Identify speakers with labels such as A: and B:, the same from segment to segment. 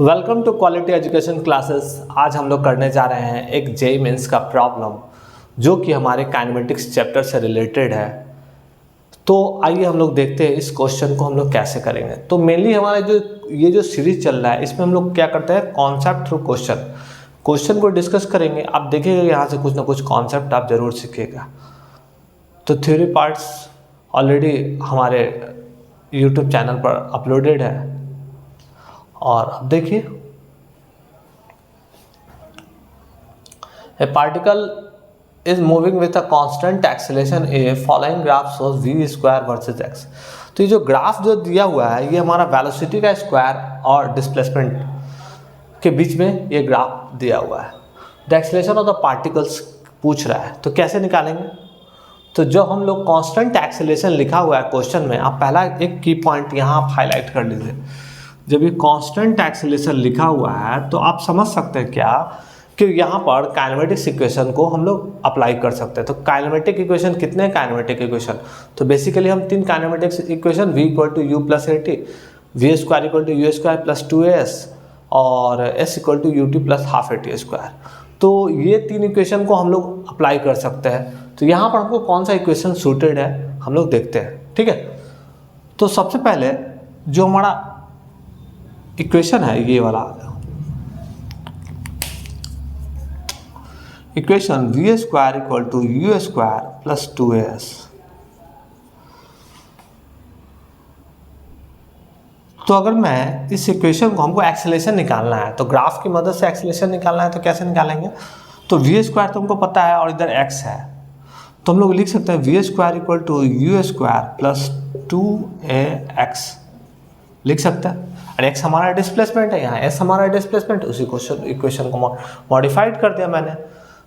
A: Welcome to quality education classes. आज हम लोग करने जा रहे हैं एक जेईई मेंस का प्रॉब्लम जो कि हमारे काइनेमेटिक्स चैप्टर से रिलेटेड है। तो आइए हम लोग देखते हैं इस क्वेश्चन को हम लोग कैसे करेंगे। तो मेनली हमारा जो सीरीज चल रहा है इसमें हम लोग क्या करते हैं, कॉन्सेप्ट थ्रू क्वेश्चन को डिस्कस करेंगे। आप देखिएगा यहाँ से कुछ ना कुछ कॉन्सेप्ट आप ज़रूर सीखिएगा। तो थ्योरी पार्ट्स ऑलरेडी हमारे यूट्यूब चैनल पर अपलोडेड है और अब देखिए, ए particle is moving with a constant acceleration A, following graph shows v square versus x। तो ये जो ग्राफ जो दिया हुआ है ये हमारा वेलोसिटी का स्क्वायर और डिस्प्लेसमेंट के बीच में ये ग्राफ दिया हुआ है। The acceleration of the particles पूछ रहा है, तो कैसे निकालेंगे। तो जो हम लोग कांस्टेंट एक्सेलरेशन लिखा हुआ है क्वेश्चन में, आप पहला एक की पॉइंट यहाँ आप हाईलाइट कर लीजिए। जब ये कांस्टेंट एक्सेलरेशन लिखा हुआ है तो आप समझ सकते हैं क्या कि यहाँ पर काइनेमेटिक्स इक्वेशन को हम लोग अप्लाई कर सकते हैं। तो काइनेमेटिक इक्वेशन कितने काइनेमेटिक इक्वेशन, तो बेसिकली हम तीन kinematics equation v equal to u plus a t, v square equal to u square plus 2as और s equal to u t plus half a t square, तो ये तीन equation को हम लोग अप्लाई कर सकते हैं। तो यहाँ पर हमको कौन सा इक्वेशन सूटेड है हम लोग देखते हैं, ठीक है। तो सबसे पहले जो हमारा इक्वेशन है ये वाला equation v square equal to u square plus 2as। तो अगर मैं इस इक्वेशन को, हमको एक्सेलरेशन निकालना है तो ग्राफ की मदद से एक्सेलरेशन निकालना है, तो कैसे निकालेंगे। तो वी स्क्वायर तो हमको पता है और इधर x है, तो हम लोग लिख सकते हैं v square equal to u square plus 2ax लिख सकते हैं। और x हमारा डिस्प्लेसमेंट है, यहाँ s हमारा डिस्प्लेसमेंट, उसी क्वेश्चन इक्वेशन को मॉडिफाइड कर दिया मैंने।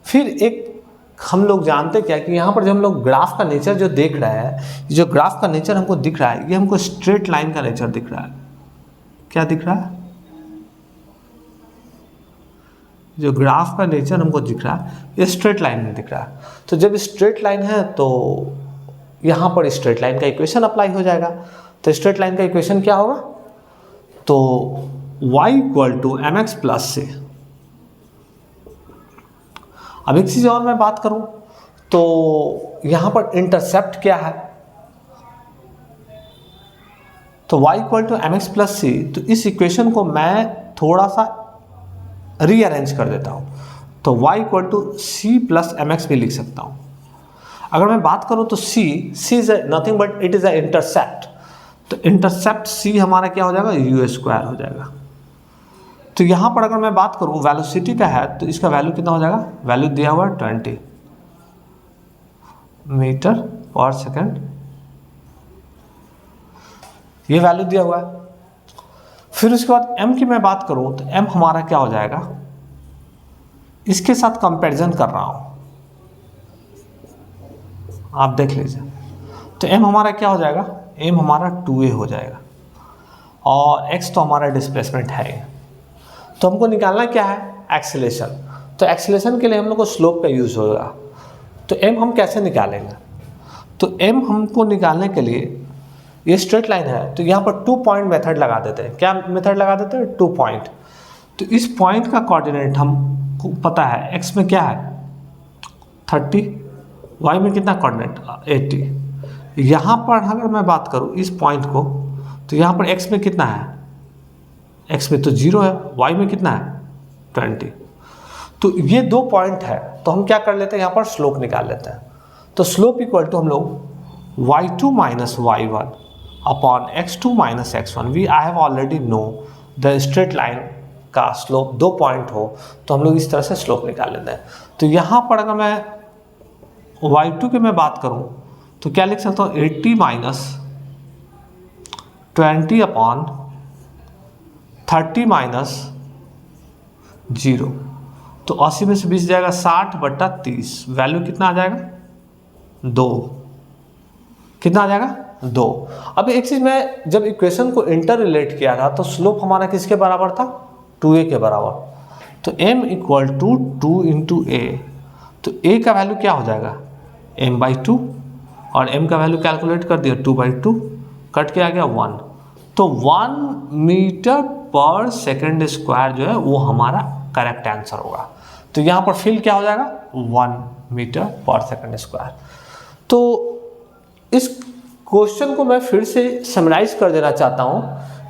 A: फिर एक हम लोग जानते क्या कि यहाँ पर जो हम लोग ग्राफ का नेचर जो देख रहे हैं, जो ग्राफ का नेचर हमको दिख रहा है ये हमको स्ट्रेट लाइन का नेचर दिख रहा है। क्या दिख रहा है, जो ग्राफ का नेचर हमको दिख रहा है ये स्ट्रेट लाइन में दिख रहा है। तो जब स्ट्रेट लाइन है तो यहाँ पर स्ट्रेट लाइन का इक्वेशन अप्लाई हो जाएगा। तो स्ट्रेट लाइन का इक्वेशन क्या होगा, तो y equal to m x plus c. अब एक चीज़ और मैं बात करूं तो यहाँ पर इंटरसेप्ट क्या है, तो y equal to m x plus c. तो इस इक्वेशन को मैं थोड़ा सा रीअरेंज कर देता हूँ, तो y equal to c plus m x भी लिख सकता हूँ। अगर मैं बात करूँ तो c is nothing but it is a intercept, तो इंटरसेप्ट c हमारा क्या हो जाएगा, यू स्क्वायर हो जाएगा। तो यहाँ पर अगर मैं बात करूँ वेलोसिटी का है तो इसका वैल्यू कितना हो जाएगा, वैल्यू दिया हुआ है 20 मीटर पर सेकेंड, ये वैल्यू दिया हुआ है। फिर उसके बाद m की मैं बात करूँ तो m हमारा क्या हो जाएगा, इसके साथ कंपैरिजन कर रहा हूँ, आप देख लीजिए। तो m हमारा क्या हो जाएगा, m हमारा 2a हो जाएगा और x तो हमारा डिस्प्लेसमेंट है। तो हमको निकालना क्या है, एक्सेलरेशन। तो एक्सेलरेशन के लिए हम लोग को स्लोप का यूज़ होगा। तो m हम कैसे निकालेंगे, तो m हमको निकालने के लिए ये स्ट्रेट लाइन है तो यहाँ पर 2 पॉइंट मेथड लगा देते हैं। क्या मेथड लगा देते हैं, 2 पॉइंट। तो इस पॉइंट का कोऑर्डिनेट हमको पता है, x में क्या है 30, y में कितना कोऑर्डिनेट 80। यहाँ पर अगर मैं बात करूँ इस पॉइंट को तो यहाँ पर x में कितना है, x में तो 0 है, y में कितना है 20। तो ये 2 पॉइंट है, तो हम क्या कर लेते हैं यहाँ पर स्लोप निकाल लेते हैं। तो स्लोप इक्वल टू हम लोग y2 minus y1 upon x2 minus x1। We I have already know the straight line का स्लोप 2 पॉइंट हो तो हम लोग इस तरह से स्लोप निकाल लेते हैं। तो यहाँ पर अगर मैं y2 की मैं बात करूँ तो क्या लिख सकता हूँ, 80 माइनस 20 अपॉन 30 माइनस 0। तो 80 में से 20 जाएगा 60/30, वैल्यू कितना आ जाएगा 2। कितना आ जाएगा 2। अब एक चीज़, मैं जब इक्वेशन को इंटर रिलेट किया था तो स्लोप हमारा किसके बराबर था, 2a के बराबर। तो m equal to 2 into a, तो a का वैल्यू क्या हो जाएगा m/2 और m का वैल्यू कैलकुलेट कर दिया 2/2, कट के आ गया 1। तो 1 मीटर पर सेकंड स्क्वायर जो है वो हमारा करेक्ट आंसर होगा। तो यहाँ पर फिल क्या हो जाएगा 1 मीटर पर सेकंड स्क्वायर। तो इस क्वेश्चन को मैं फिर से समराइज कर देना चाहता हूँ,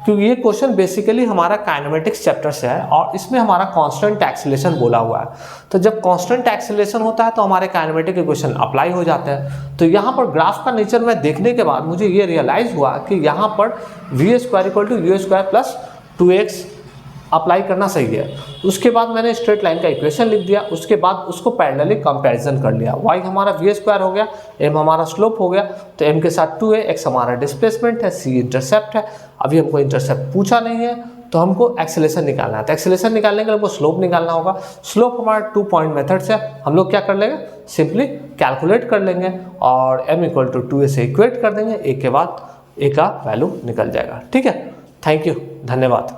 A: क्योंकि ये क्वेश्चन बेसिकली हमारा काइनेमेटिक्स चैप्टर से है और इसमें हमारा कांस्टेंट एक्सीलरेशन बोला हुआ है। तो जब कांस्टेंट एक्सीलरेशन होता है तो हमारे काइनेमेटिक इक्वेशन अप्लाई हो जाते हैं। तो यहाँ पर ग्राफ का नेचर में देखने के बाद मुझे ये रियलाइज हुआ कि यहाँ पर v square equal to u square plus 2x apply करना सही है। उसके बाद मैंने स्ट्रेट लाइन का इक्वेशन लिख दिया, उसके बाद उसको पैरेलली कंपैरिजन कर लिया। y हमारा वी स्क्वायर हो गया, m हमारा स्लोप हो गया, तो m के साथ 2 है, x हमारा डिस्प्लेसमेंट है, c इंटरसेप्ट है। अभी हमको इंटरसेप्ट पूछा नहीं है तो हमको एक्सेलेरेशन निकालना है। तो एक्सेलेरेशन निकालने के लिए हमको स्लोप निकालना होगा। स्लोप हमारा 2 पॉइंट मेथड से हम लोग क्या कर लेंगे, सिंपली कैलकुलेट कर लेंगे और m इक्वल टू 2a से इक्वेट कर देंगे, a के बाद a का वैल्यू निकल जाएगा। ठीक है, थैंक यू, धन्यवाद।